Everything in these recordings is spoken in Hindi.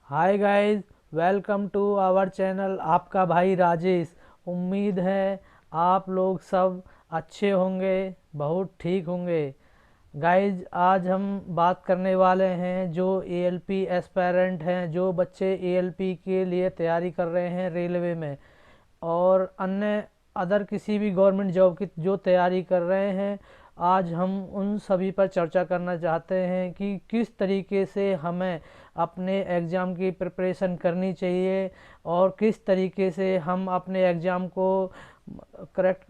Hi guys, welcome to our channel. आपका भाई राजेश। उम्मीद है आप लोग सब अच्छे होंगे, बहुत ठीक होंगे। गाइज, आज हम बात करने वाले हैं जो एएलपी एस्पायरेंट हैं, जो बच्चे एएलपी के लिए तैयारी कर रहे हैं रेलवे में और अन्य अदर किसी भी गवर्नमेंट जॉब की जो तैयारी कर रहे हैं। आज हम उन सभी पर चर्चा करना चाहते हैं कि किस तरीके से हमें अपने एग्ज़ाम की प्रिपरेशन करनी चाहिए और किस तरीके से हम अपने एग्ज़ाम को करेक्ट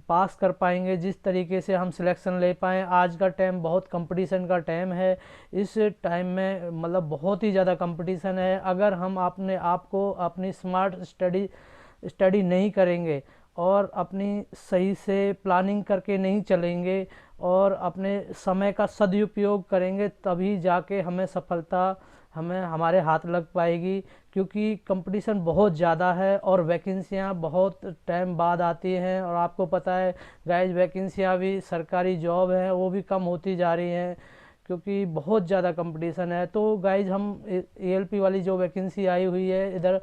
पास कर पाएंगे, जिस तरीके से हम सिलेक्शन ले पाएँ। आज का टाइम बहुत कंपटीशन का टाइम है। इस टाइम में बहुत ही ज़्यादा कंपटीशन है। अगर हम अपने आप को अपनी स्मार्ट स्टडी नहीं करेंगे और अपनी सही से प्लानिंग करके नहीं चलेंगे और अपने समय का सदुपयोग करेंगे, तभी जाके हमें सफलता हमें हमारे हाथ लग पाएगी। क्योंकि कंपटीशन बहुत ज़्यादा है और वैकेंसियाँ बहुत टाइम बाद आती हैं और आपको पता है गाइज, वैकेंसियाँ भी सरकारी जॉब हैं वो भी कम होती जा रही हैं क्योंकि बहुत ज़्यादा कंपटीशन है। तो गाइज, हम एएलपी वाली जो वैकेंसी आई हुई है इधर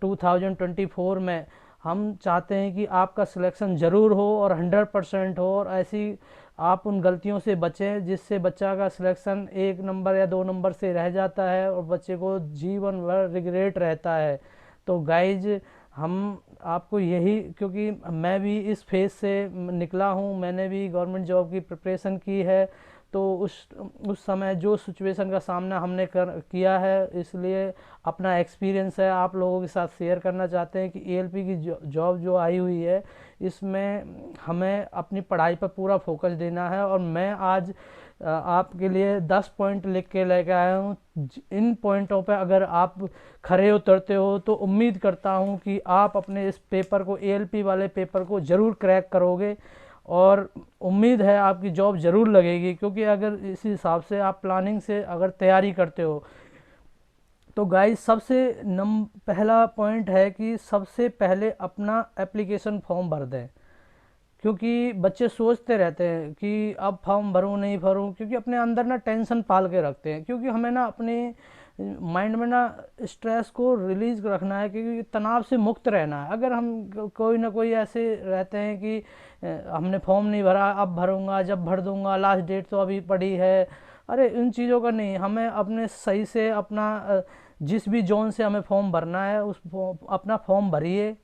2024 में, हम चाहते हैं कि आपका सिलेक्शन ज़रूर हो और 100% हो और ऐसी आप उन गलतियों से बचें जिससे बच्चा का सिलेक्शन 1 नंबर या 2 नंबर से रह जाता है और बच्चे को जीवन भर रिग्रेट रहता है। तो गाइज, हम आपको यही, क्योंकि मैं भी इस फेज़ से निकला हूँ, मैंने भी गवर्नमेंट जॉब की प्रिपरेशन की है। तो उस समय जो सिचुएशन का सामना हमने किया है, इसलिए अपना एक्सपीरियंस है आप लोगों के साथ शेयर करना चाहते हैं कि एएलपी की जॉब जो आई हुई है, इसमें हमें अपनी पढ़ाई पर पूरा फोकस देना है। और मैं आज आपके लिए 10 पॉइंट लिख के लेके आया हूँ। इन पॉइंटों पे अगर आप खरे उतरते हो तो उम्मीद करता हूँ कि आप अपने इस पेपर को, एएलपी वाले पेपर को ज़रूर क्रैक करोगे और उम्मीद है आपकी जॉब ज़रूर लगेगी। क्योंकि अगर इसी हिसाब से आप प्लानिंग से अगर तैयारी करते हो तो गाइस, पहला पॉइंट है कि सबसे पहले अपना एप्लीकेशन फॉर्म भर दें। क्योंकि बच्चे सोचते रहते हैं कि अब फॉर्म भरूँ नहीं भरूँ, क्योंकि अपने अंदर ना टेंशन पाल के रखते हैं। क्योंकि हमें ना अपने माइंड में ना स्ट्रेस को रिलीज रखना है, क्योंकि तनाव से मुक्त रहना है। अगर हम कोई ना कोई ऐसे रहते हैं कि हमने फॉर्म नहीं भरा, अब भरूंगा, जब भर दूंगा, लास्ट डेट तो अभी पड़ी है। अरे इन चीज़ों का नहीं, हमें अपने सही से अपना जिस भी जोन से हमें फॉर्म भरना है अपना फॉर्म भरिए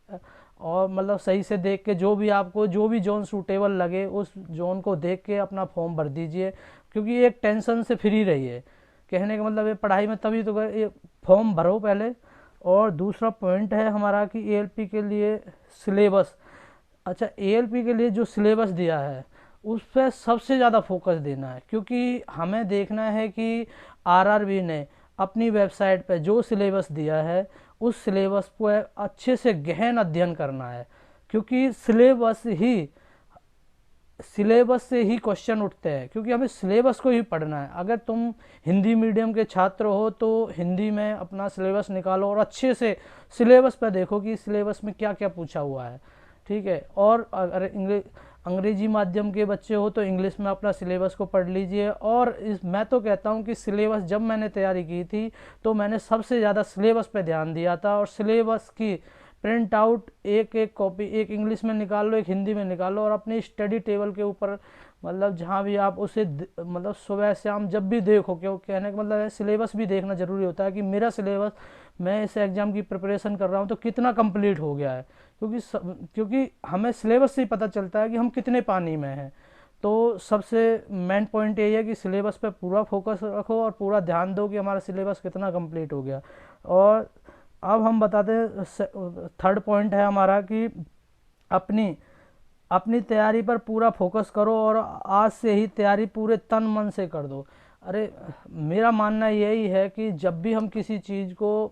और सही से देख के जो भी आपको जो भी जोन सूटेबल लगे उस जोन को देख के अपना फॉर्म भर दीजिए। क्योंकि एक टेंशन से फ्री रहिए। कहने का मतलब है पढ़ाई में तभी तो ये फॉर्म भरो पहले। और दूसरा पॉइंट है हमारा कि एएलपी के लिए सिलेबस। अच्छा, एएलपी के लिए जो सिलेबस दिया है उस पर सबसे ज़्यादा फोकस देना है। क्योंकि हमें देखना है कि आरआरबी ने अपनी वेबसाइट पर जो सिलेबस दिया है उस सिलेबस पर अच्छे से गहन अध्ययन करना है। क्योंकि सिलेबस से ही क्वेश्चन उठते हैं। क्योंकि हमें सिलेबस को ही पढ़ना है। अगर तुम हिंदी मीडियम के छात्र हो तो हिंदी में अपना सिलेबस निकालो और अच्छे से सिलेबस पर देखो कि सिलेबस में क्या क्या पूछा हुआ है। ठीक है। और अगर अंग्रेजी माध्यम के बच्चे हो तो इंग्लिश में अपना सिलेबस को पढ़ लीजिए। और मैं तो कहता हूँ कि सिलेबस, जब मैंने तैयारी की थी तो मैंने सबसे ज़्यादा सिलेबस पे ध्यान दिया था। और सिलेबस की प्रिंट आउट एक एक कॉपी, एक इंग्लिश में निकाल लो, एक हिंदी में निकाल लो और अपनी स्टडी टेबल के ऊपर जहाँ भी आप उसे सुबह शाम जब भी देखो। क्यों कहने का मतलब है सिलेबस भी देखना ज़रूरी होता है कि मेरा सिलेबस, मैं इस एग्ज़ाम की प्रिपरेशन कर रहा हूँ तो कितना कंप्लीट हो गया है। क्योंकि हमें सिलेबस से ही पता चलता है कि हम कितने पानी में हैं। तो सबसे मेन पॉइंट यही है कि सिलेबस पे पूरा फोकस रखो और पूरा ध्यान दो कि हमारा सिलेबस कितना कंप्लीट हो गया। और अब हम बताते हैं, थर्ड पॉइंट है हमारा कि अपनी अपनी तैयारी पर पूरा फोकस करो और आज से ही तैयारी पूरे तन मन से कर दो। अरे, मेरा मानना यही है कि जब भी हम किसी चीज़ को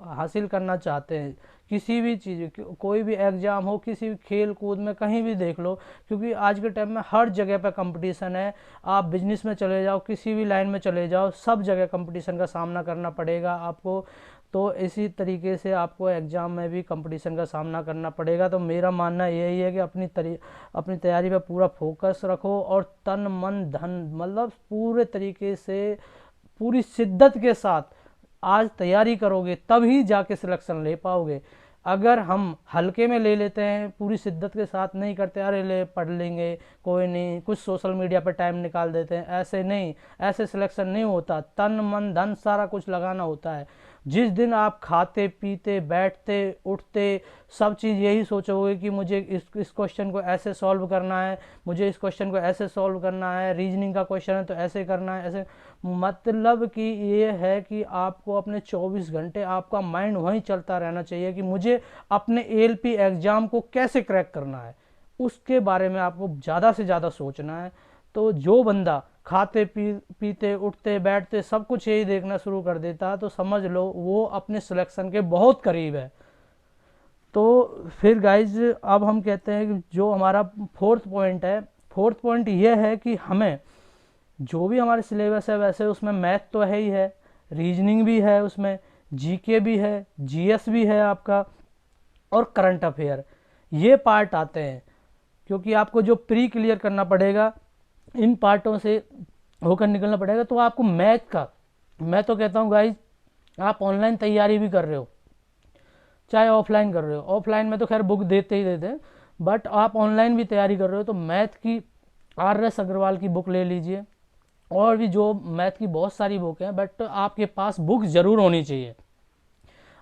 हासिल करना चाहते हैं, किसी भी चीज़, कोई भी एग्ज़ाम हो, किसी भी खेल कूद में कहीं भी देख लो। क्योंकि आज के टाइम में हर जगह पर कंपटीशन है। आप बिजनेस में चले जाओ, किसी भी लाइन में चले जाओ, सब जगह कंपटीशन का सामना करना पड़ेगा आपको। तो इसी तरीके से आपको एग्ज़ाम में भी कंपटीशन का सामना करना पड़ेगा। तो मेरा मानना यही है कि अपनी तैयारी पर पूरा फोकस रखो और तन मन धन पूरे तरीके से, पूरी शिद्दत के साथ आज तैयारी करोगे तभी जाके सिलेक्शन ले पाओगे। अगर हम हल्के में ले लेते हैं, पूरी शिद्दत के साथ नहीं करते, अरे ले पढ़ लेंगे कोई नहीं, कुछ सोशल मीडिया पर टाइम निकाल देते हैं, ऐसे नहीं, ऐसे सिलेक्शन नहीं होता। तन मन धन सारा कुछ लगाना होता है। जिस दिन आप खाते पीते बैठते उठते सब चीज़ यही सोचोगे कि मुझे इस क्वेश्चन को ऐसे सॉल्व करना है, मुझे इस क्वेश्चन को ऐसे सॉल्व करना है, रीजनिंग का क्वेश्चन है तो ऐसे करना है, ऐसे, मतलब कि ये है कि आपको अपने 24 घंटे आपका माइंड वहीं चलता रहना चाहिए कि मुझे अपने एएलपी एग्ज़ाम को कैसे क्रैक करना है, उसके बारे में आपको ज़्यादा से ज़्यादा सोचना है। तो जो बंदा खाते पीते उठते बैठते सब कुछ यही देखना शुरू कर देता है तो समझ लो वो अपने सिलेक्शन के बहुत करीब है। तो फिर गाइज अब हम कहते हैं कि जो हमारा फोर्थ पॉइंट है, फोर्थ पॉइंट ये है कि हमें जो भी हमारे सिलेबस है वैसे उसमें मैथ तो है ही है, रीजनिंग भी है, उसमें जीके भी है, जीएस भी है आपका, और करंट अफेयर, ये पार्ट आते हैं। क्योंकि आपको जो प्री क्लियर करना पड़ेगा, इन पार्टों से होकर निकलना पड़ेगा। तो आपको मैथ का, मैं तो कहता हूँ गाइज आप ऑनलाइन तैयारी भी कर रहे हो चाहे ऑफलाइन कर रहे हो, ऑफलाइन में तो खैर बुक देते ही देते हैं, बट आप ऑनलाइन भी तैयारी कर रहे हो तो मैथ की RS अग्रवाल की बुक ले लीजिए। और भी जो मैथ की बहुत सारी बुक हैं, बट आपके पास बुक ज़रूर होनी चाहिए।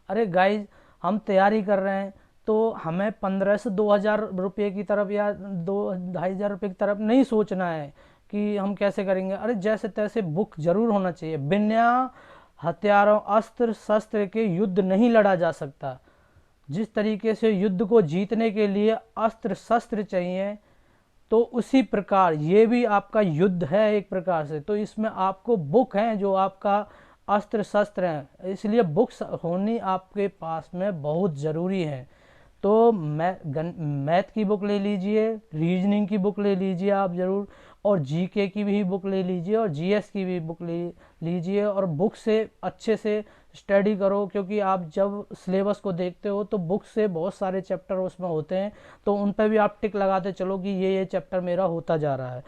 अरे गाइज हम तैयारी कर रहे हैं तो हमें 15 से 2,000 रुपये की तरफ या 2-2,500 रुपये की तरफ नहीं सोचना है कि हम कैसे करेंगे। अरे जैसे तैसे बुक जरूर होना चाहिए। बिना हथियारों अस्त्र शस्त्र के युद्ध नहीं लड़ा जा सकता। जिस तरीके से युद्ध को जीतने के लिए अस्त्र शस्त्र चाहिए, तो उसी प्रकार ये भी आपका युद्ध है एक प्रकार से। तो इसमें आपको बुक हैं जो आपका अस्त्र शस्त्र हैं, इसलिए बुक्स होनी आपके पास में बहुत ज़रूरी है। तो मैथ की बुक ले लीजिए, रीजनिंग की बुक ले लीजिए आप ज़रूर, और जीके की भी बुक ले लीजिए, और जीएस की भी बुक ले लीजिए, और बुक से अच्छे से स्टडी करो। क्योंकि आप जब सिलेबस को देखते हो तो बुक से बहुत सारे चैप्टर उसमें होते हैं, तो उन पर भी आप टिक लगाते चलो कि ये चैप्टर मेरा होता जा रहा है।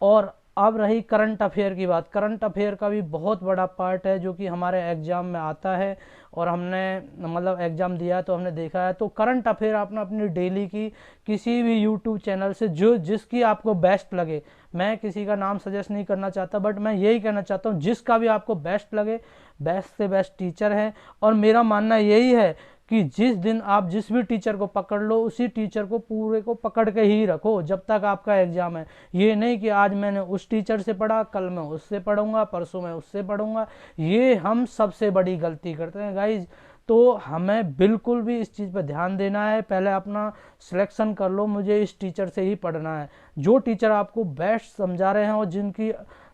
और अब रही करंट अफेयर की बात, करंट अफेयर का भी बहुत बड़ा पार्ट है जो कि हमारे एग्ज़ाम में आता है, और हमने मतलब एग्ज़ाम दिया है तो हमने देखा है। तो करंट अफेयर आपने अपनी डेली की किसी भी यूट्यूब चैनल से जो जिसकी आपको बेस्ट लगे, मैं किसी का नाम सजेस्ट नहीं करना चाहता, बट मैं यही कहना चाहता हूँ जिसका भी आपको बेस्ट लगे, बेस्ट से बेस्ट टीचर है। और मेरा मानना यही है कि जिस दिन आप जिस भी टीचर को पकड़ लो उसी टीचर को पूरे को पकड़ के ही रखो जब तक आपका एग्ज़ाम है। ये नहीं कि आज मैंने उस टीचर से पढ़ा, कल मैं उससे पढ़ूंगा, परसों मैं उससे पढ़ूंगा। ये हम सबसे बड़ी गलती करते हैं गाइज। तो हमें बिल्कुल भी इस चीज़ पर ध्यान देना है। पहले अपना सिलेक्शन कर लो, मुझे इस टीचर से ही पढ़ना है। जो टीचर आपको बेस्ट समझा रहे हैं और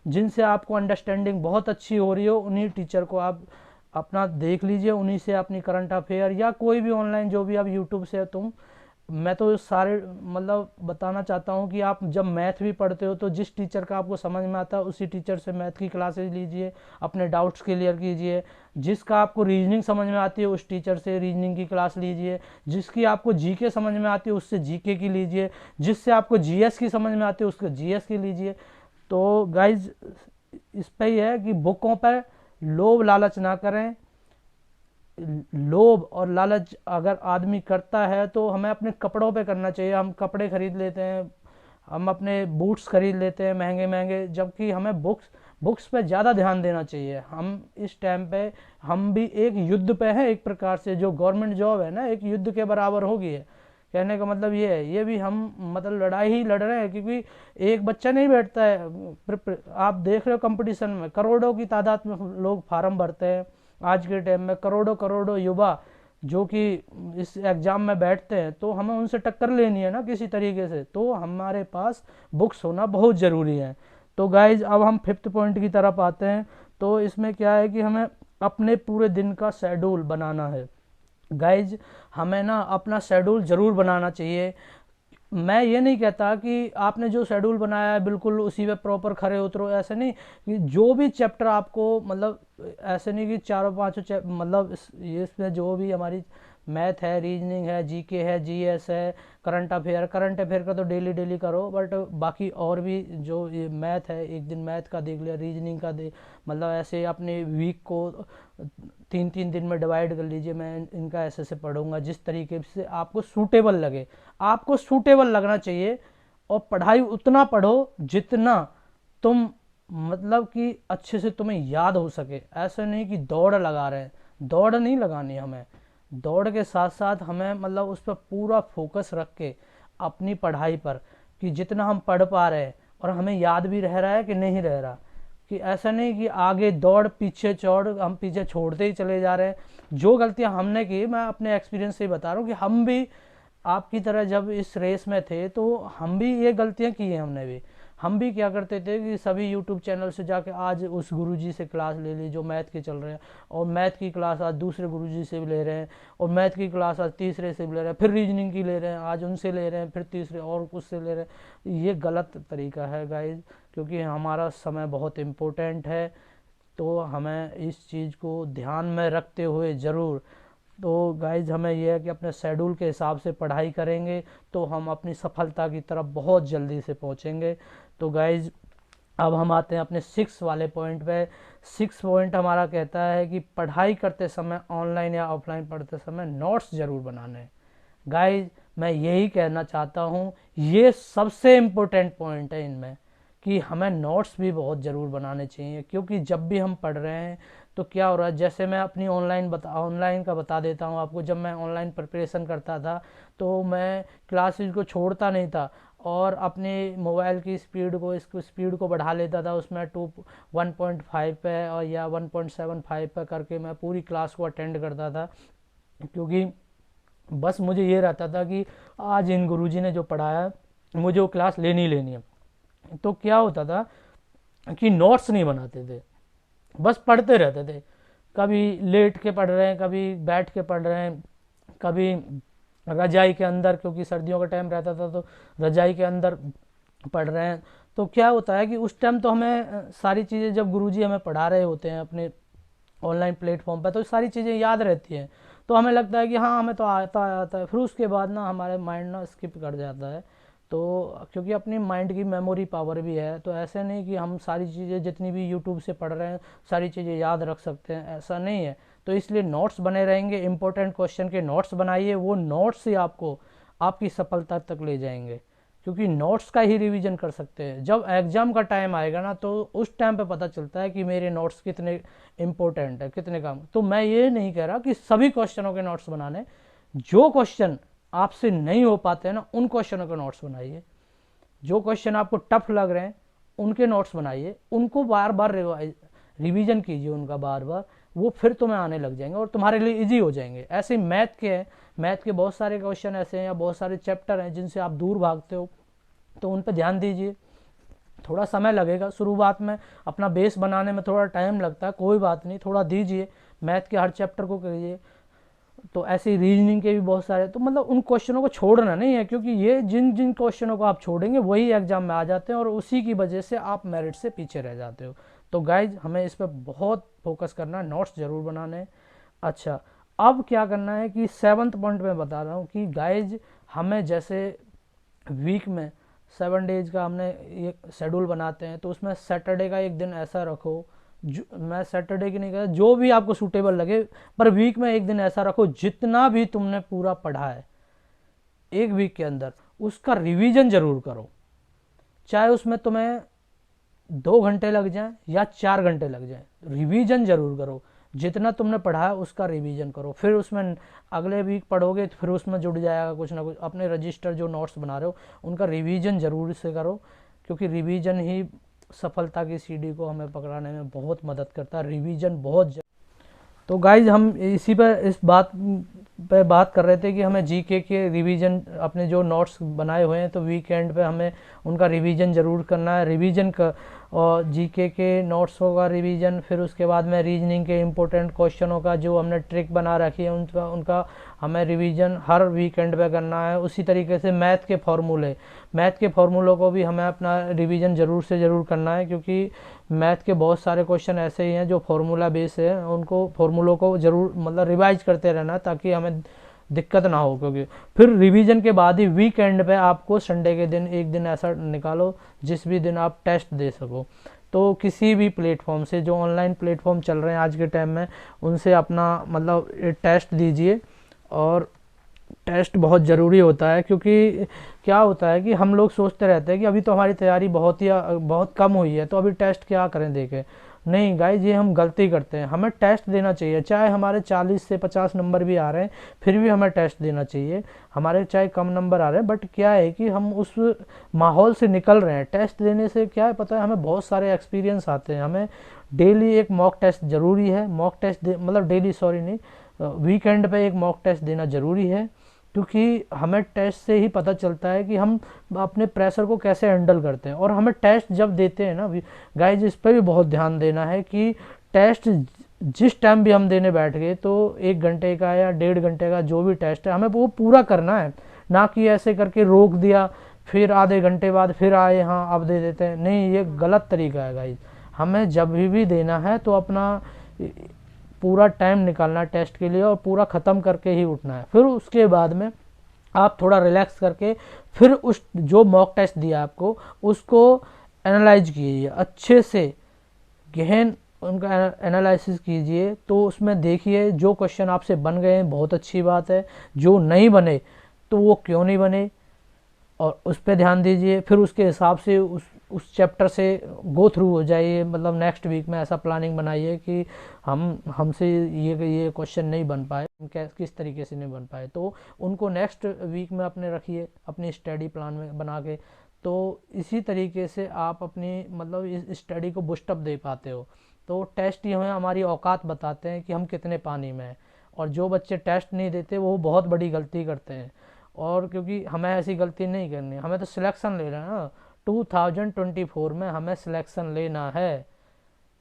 जिनसे आपको अंडरस्टैंडिंग बहुत अच्छी हो रही हो, उन्हीं टीचर को आप अपना देख लीजिए, उन्हीं से अपनी करंट अफेयर या कोई भी ऑनलाइन जो भी आप यूट्यूब से मैं तो सारे मतलब बताना चाहता हूँ कि आप जब मैथ भी पढ़ते हो तो जिस टीचर का आपको समझ में आता है उसी टीचर से मैथ की क्लासेज लीजिए, अपने डाउट्स क्लियर कीजिए। जिसका आपको रीजनिंग समझ में आती है उस टीचर से रीजनिंग की क्लास लीजिए। जिसकी आपको जीके समझ में आती है उससे जीके की लीजिए। जिससे आपको जीएस की समझ में आती है उसको जीएस की लीजिए। तो गाइज इस पर ही है कि बुकों पर लोभ लालच ना करें। लोभ और लालच अगर आदमी करता है तो हमें अपने कपड़ों पे करना चाहिए। हम कपड़े खरीद लेते हैं, हम अपने बूट्स खरीद लेते हैं महंगे महंगे, जबकि हमें बुक्स पे ज़्यादा ध्यान देना चाहिए। हम इस टाइम पे हम भी एक युद्ध पे हैं एक प्रकार से। जो गवर्नमेंट जॉब है ना एक युद्ध के बराबर हो गई है। कहने का मतलब ये है, ये भी हम मतलब लड़ाई ही लड़ रहे हैं, क्योंकि एक बच्चा नहीं बैठता है। आप देख रहे हो कंपटीशन में करोड़ों की तादाद में लोग फार्म भरते हैं। आज के टाइम में करोड़ों करोड़ों युवा जो कि इस एग्ज़ाम में बैठते हैं, तो हमें उनसे टक्कर लेनी है ना किसी तरीके से। तो हमारे पास बुक्स होना बहुत ज़रूरी है। तो गाइज अब हम फिफ्थ पॉइंट की तरफ आते हैं। तो इसमें क्या है कि हमें अपने पूरे दिन का शेड्यूल बनाना है। गाइज हमें ना अपना शेड्यूल ज़रूर बनाना चाहिए। मैं ये नहीं कहता कि आपने जो शेड्यूल बनाया है बिल्कुल उसी पे प्रॉपर खरे उतरो, ऐसे नहीं। कि जो भी चैप्टर आपको मतलब ऐसे नहीं कि चारों पांचों मतलब ये इसमें जो भी हमारी मैथ है, रीजनिंग है, जीके है, जीएस है, करंट अफेयर का तो डेली डेली करो, बट बाकी और भी जो ये मैथ है, एक दिन मैथ का देख लिया, रीजनिंग का दे, मतलब ऐसे अपने वीक को 3-3 दिन में डिवाइड कर लीजिए। मैं इनका ऐसे से पढ़ूंगा जिस तरीके से आपको सूटेबल लगे, आपको सूटेबल लगना चाहिए। और पढ़ाई उतना पढ़ो जितना तुम मतलब कि अच्छे से तुम्हें याद हो सके। ऐसा नहीं कि दौड़ लगा रहे हैं, दौड़ नहीं लगानी हमें। दौड़ के साथ साथ हमें मतलब उस पर पूरा फोकस रख के अपनी पढ़ाई पर, कि जितना हम पढ़ पा रहे हैं और हमें याद भी रह रहा है कि नहीं रह रहा। कि ऐसा नहीं कि आगे दौड़ पीछे चौड़, हम पीछे छोड़ते ही चले जा रहे हैं। जो गलतियां हमने की, मैं अपने एक्सपीरियंस से ही बता रहा हूँ कि हम भी आपकी तरह जब इस रेस में थे तो हम भी ये गलतियां की हैं हमने भी। हम भी क्या करते थे कि सभी यूट्यूब चैनल से जाके आज उस गुरुजी से क्लास ले ली जो मैथ के चल रहे हैं, और मैथ की क्लास आज दूसरे गुरुजी से भी ले रहे हैं, और मैथ की क्लास आज तीसरे से भी ले रहे हैं, फिर रीजनिंग की ले रहे हैं, आज उनसे ले रहे हैं, फिर तीसरे और उससे ले रहे हैं। ये गलत तरीका है गाइज, क्योंकि हमारा समय बहुत इम्पोर्टेंट है। तो हमें इस चीज़ को ध्यान में रखते हुए ज़रूर, तो गाइज हमें यह है कि अपने शेड्यूल के हिसाब से पढ़ाई करेंगे तो हम अपनी सफलता की तरफ बहुत जल्दी से पहुंचेंगे। तो गाइज अब हम आते हैं अपने 6 वाले पॉइंट पे। 6 पॉइंट हमारा कहता है कि पढ़ाई करते समय, ऑनलाइन या ऑफलाइन पढ़ते समय, नोट्स ज़रूर बनाने हैं। गाइज मैं यही कहना चाहता हूँ, ये सबसे इम्पोर्टेंट पॉइंट है इनमें, कि हमें नोट्स भी बहुत ज़रूर बनाने चाहिए। क्योंकि जब भी हम पढ़ रहे हैं तो क्या हो रहा है, जैसे मैं अपनी ऑनलाइन का बता देता हूँ आपको। जब मैं ऑनलाइन प्रिपरेशन करता था तो मैं क्लासेस को छोड़ता नहीं था, और अपने मोबाइल की स्पीड को बढ़ा लेता था उसमें 1.5 पे और या 1.75 पे करके मैं पूरी क्लास को अटेंड करता था। क्योंकि बस मुझे ये रहता था कि आज इन गुरुजी ने जो पढ़ाया मुझे वो क्लास लेनी ही लेनी है। तो क्या होता था कि नोट्स नहीं बनाते थे, बस पढ़ते रहते थे। कभी लेट के पढ़ रहे हैं, कभी बैठ के पढ़ रहे हैं, कभी रजाई के अंदर, क्योंकि सर्दियों का टाइम रहता था तो रजाई के अंदर पढ़ रहे हैं। तो क्या होता है कि उस टाइम तो हमें सारी चीज़ें, जब गुरुजी हमें पढ़ा रहे होते हैं अपने ऑनलाइन प्लेटफॉर्म पर, तो सारी चीज़ें याद रहती हैं। तो हमें लगता है कि हाँ हमें तो आता है। फिर उसके बाद ना हमारे माइंड ना स्किप कर जाता है। तो क्योंकि अपनी माइंड की मेमोरी पावर भी है, तो ऐसे नहीं कि हम सारी चीज़ें जितनी भी यूट्यूब से पढ़ रहे हैं सारी चीज़ें याद रख सकते हैं, ऐसा नहीं है। तो इसलिए नोट्स बने रहेंगे, इंपॉर्टेंट क्वेश्चन के नोट्स बनाइए। वो नोट्स ही आपको आपकी सफलता तक ले जाएंगे, क्योंकि नोट्स का ही रिवीजन कर सकते हैं। जब एग्ज़ाम का टाइम आएगा ना, तो उस टाइम पे पता चलता है कि मेरे नोट्स कितने इंपॉर्टेंट है, कितने काम। तो मैं ये नहीं कह रहा कि सभी क्वेश्चनों के नोट्स बनाने, जो क्वेश्चन आपसे नहीं हो पाते हैं ना, उन क्वेश्चनों के नोट्स बनाइए। जो क्वेश्चन आपको टफ लग रहे हैं उनके नोट्स बनाइए, उनको बार बार रिवीजन कीजिए उनका बार बार, वो फिर तुम्हें आने लग जाएंगे और तुम्हारे लिए इजी हो जाएंगे। ऐसे ही मैथ के हैं, मैथ के बहुत सारे क्वेश्चन ऐसे हैं या बहुत सारे चैप्टर हैं जिनसे आप दूर भागते हो, तो उन पर ध्यान दीजिए। थोड़ा समय लगेगा शुरुआत में, अपना बेस बनाने में थोड़ा टाइम लगता है, कोई बात नहीं, थोड़ा दीजिए। मैथ के हर चैप्टर को करिए। तो ऐसे ही रीजनिंग के भी बहुत सारे, तो मतलब उन क्वेश्चनों को छोड़ना नहीं है, क्योंकि ये जिन जिन क्वेश्चनों को आप छोड़ेंगे वही एग्जाम में आ जाते हैं और उसी की वजह से आप मेरिट से पीछे रह जाते हो। तो गाइज हमें इस पर बहुत फोकस करना है, नोट्स ज़रूर बनाने हैं। अच्छा, अब क्या करना है कि 7th पॉइंट में बता रहा हूँ कि गाइज हमें जैसे वीक में 7 डेज का हमने एक शेड्यूल बनाते हैं, तो उसमें सैटरडे का एक दिन ऐसा रखो, मैं सैटरडे की नहीं कहता, जो भी आपको सूटेबल लगे, पर वीक में एक दिन ऐसा रखो जितना भी तुमने पूरा पढ़ा है एक वीक के अंदर उसका रिवीजन जरूर करो। चाहे उसमें तुम्हें 2 घंटे लग जाएं या 4 घंटे लग जाएं, रिवीजन जरूर करो। जितना तुमने पढ़ा है उसका रिवीजन करो, फिर उसमें अगले वीक पढ़ोगे तो फिर उसमें जुड़ जाएगा कुछ ना कुछ। अपने रजिस्टर जो नोट्स बना रहे हो उनका रिवीजन जरूर से करो, क्योंकि रिवीजन ही सफलता की सीढ़ी को हमें पकड़ाने में बहुत मदद करता है। रिवीजन बहुत तो गाइज हम इसी पर इस बात पे बात कर रहे थे कि हमें जीके के रिवीजन, अपने जो नोट्स बनाए हुए हैं तो वीकेंड पे हमें उनका रिवीजन ज़रूर करना है। रिवीजन का और जीके के नोट्स होगा रिवीजन, फिर उसके बाद में रीजनिंग के इम्पोर्टेंट क्वेश्चनों का जो हमने ट्रिक बना रखी है उनका हमें रिवीजन हर वीकेंड पे करना है। उसी तरीके से मैथ के फॉर्मूलों को भी हमें अपना रिवीजन ज़रूर से ज़रूर करना है, क्योंकि मैथ के बहुत सारे क्वेश्चन ऐसे ही हैं जो फार्मूला बेस है, उनको फार्मूलों को ज़रूर मतलब रिवाइज करते रहना, ताकि हमें दिक्कत ना हो। क्योंकि फिर रिवीजन के बाद ही वीकेंड पे आपको संडे के दिन एक दिन ऐसा निकालो जिस भी दिन आप टेस्ट दे सको। तो किसी भी प्लेटफॉर्म से, जो ऑनलाइन प्लेटफॉर्म चल रहे हैं आज के टाइम में, उनसे अपना मतलब टेस्ट दीजिए। और टेस्ट बहुत ज़रूरी होता है, क्योंकि क्या होता है कि हम लोग सोचते रहते हैं कि अभी तो हमारी तैयारी बहुत कम हुई है, तो अभी टेस्ट क्या करें देके। नहीं गाइज, ये हम गलती करते हैं। हमें टेस्ट देना चाहिए, चाहे हमारे 40 से 50 नंबर भी आ रहे हैं फिर भी हमें टेस्ट देना चाहिए। हमारे चाहे कम नंबर आ रहे हैं, बट क्या है कि हम उस माहौल से निकल रहे हैं। टेस्ट देने से क्या है पता है, हमें बहुत सारे एक्सपीरियंस आते हैं। हमें डेली एक मॉक टेस्ट ज़रूरी है। मॉक टेस्ट मतलब डेली, सॉरी नहीं, वीकेंड पे एक मॉक टेस्ट देना ज़रूरी है। क्योंकि हमें टेस्ट से ही पता चलता है कि हम अपने प्रेशर को कैसे हैंडल करते हैं। और हमें टेस्ट जब देते हैं ना गाइज, इस पर भी बहुत ध्यान देना है कि टेस्ट जिस टाइम भी हम देने बैठ गए, तो 1 घंटे का या 1.5 घंटे का जो भी टेस्ट है, हमें वो पूरा करना है। ना कि ऐसे करके रोक दिया, फिर आधे घंटे बाद फिर आए, हाँ अब दे देते हैं। नहीं, ये गलत तरीका है गाइज। हमें जब भी देना है तो अपना पूरा टाइम निकालना है टेस्ट के लिए, और पूरा ख़त्म करके ही उठना है। फिर उसके बाद में आप थोड़ा रिलैक्स करके फिर उस जो मॉक टेस्ट दिया आपको उसको एनालाइज कीजिए अच्छे से, गहन उनका एनालिसिस कीजिए। तो उसमें देखिए जो क्वेश्चन आपसे बन गए हैं बहुत अच्छी बात है, जो नहीं बने तो वो क्यों नहीं बने, और उस पर ध्यान दीजिए। फिर उसके हिसाब से उस चैप्टर से गो थ्रू हो जाइए। मतलब नेक्स्ट वीक में ऐसा प्लानिंग बनाइए कि हमसे ये क्वेश्चन नहीं बन पाए, किस तरीके से नहीं बन पाए, तो उनको नेक्स्ट वीक में अपने रखिए अपनी स्टडी प्लान में बना के। तो इसी तरीके से आप अपनी मतलब इस स्टडी को बूस्टअप दे पाते हो। तो टेस्ट ही हमें हमारी औकात बताते हैं कि हम कितने पानी में हैं। और जो बच्चे टेस्ट नहीं देते वो बहुत बड़ी गलती करते हैं। और क्योंकि हमें ऐसी गलती नहीं करनी, हमें तो सिलेक्शन लेना है ना। 2024 में हमें सिलेक्शन लेना है,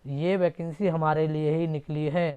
ये वैकेंसी हमारे लिए ही निकली है।